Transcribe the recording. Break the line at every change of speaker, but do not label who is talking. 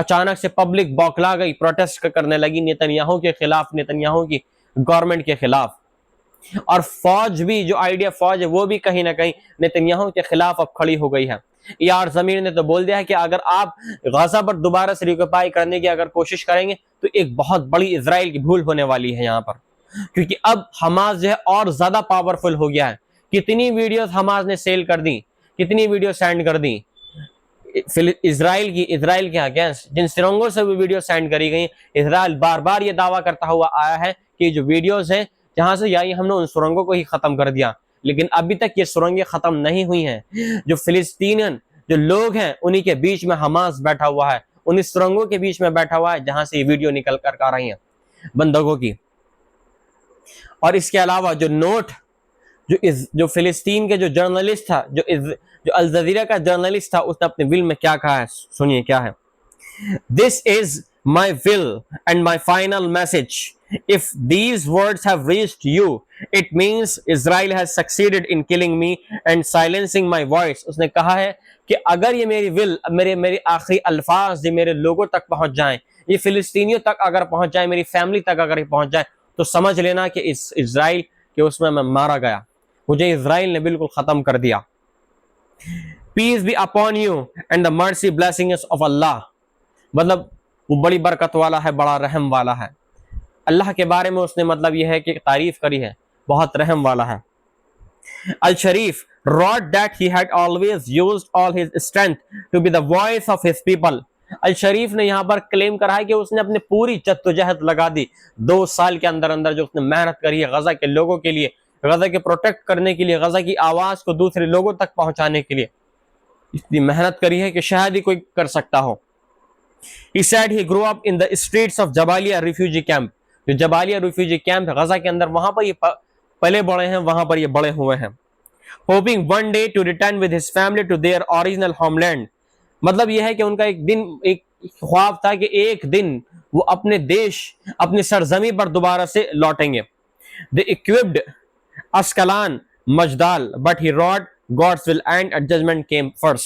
अचानक से पब्लिक बौखला गई, प्रोटेस्ट करने लगी नेतन्याहू के खिलाफ, नेतन्याहू की गवर्नमेंट के खिलाफ। और फौज भी, जो आइडिया फौज है, वो भी कहीं ना कहीं नेतन्याहू के खिलाफ अब खड़ी हो गई है। यार ज़मीर ने तो बोल दिया है कि अगर आप गाजा पर दोबारा से रिकॉपाई करने की अगर कोशिश करेंगे तो एक बहुत बड़ी इजराइल की भूल होने वाली है यहाँ पर, क्योंकि अब हमास जो है और ज्यादा पावरफुल हो गया है। कितनी वीडियोस हमास ने सेल कर दी, कितनी वीडियो सेंड कर दी इजराइल के अगेंस्ट, जिन सुरंगों से भी वीडियो सेंड करी गई। इजराइल बार बार ये दावा करता हुआ आया है कि जो वीडियोस हैं जहां से यानी हमने उन सुरंगों को ही खत्म कर दिया, लेकिन अभी तक ये सुरंगें खत्म नहीं हुई हैं। जो फिलिस्तीनियन जो लोग हैं उन्हीं के बीच में हमास बैठा हुआ है, उन्हीं सुरंगों के बीच में बैठा हुआ है जहां से ये वीडियो निकल कर आ रही हैं बंदूकों की। और इसके अलावा जो नोट जो फिलिस्तीन के जो जर्नलिस्ट था, जो अल जजीरा का जर्नलिस्ट था, उसने अपने विल में क्या कहा है, सुनिए क्या है। This is my will and my final message, if these words have reached you it means Israel has succeeded in killing me and silencing my voice. उसने कहा है कि अगर ये मेरी विल, मेरे आखिरी अल्फाज ये मेरे लोगों तक पहुंच जाएं, ये फिलिस्तीनियों तक अगर पहुंच जाए, मेरी फैमिली तक अगर ये पहुंच जाए, तो समझ लेना कि इस इजराइल के उसमें मैं मारा गया, मुझे इजराइल ने बिल्कुल खत्म कर दिया। Peace be upon you and the mercy blessings of Allah, मतलब वो बड़ी बरकत वाला है, बड़ा रहम वाला है। अल्लाह के बारे में उसने मतलब यह है कि तारीफ करी है, बहुत रहम वाला है। अल शरीफ wrote that he had always used all his strength to be the voice of his people। अल शरीफ ने यहाँ पर क्लेम करा है कि उसने अपनी पूरी जद्दोजहद लगा दी 2 साल के अंदर अंदर, जो उसने मेहनत करी है गजा के लोगों के लिए, गजा के प्रोटेक्ट करने के लिए, गजा की आवाज को दूसरे लोगों तक पहुंचाने के लिए इतनी मेहनत करी है कि शायद ही कोई कर सकता हो। He said he grew up in the streets of Jabalia refugee camp। जो जबालिया रिफ्यूजी कैंप है गजा के अंदर, वहां पर ये पले बड़े हैं, वहां पर ये बड़े हुए हैं। Hoping one day to return with his family to their original homeland। मतलब यह है कि उनका एक दिन एक ख्वाब था कि एक दिन वो अपने देश, अपनी सरजमी पर दोबारा से लौटेंगे। They equipped Ascalon Majdal but he wrote God's will and judgment came first।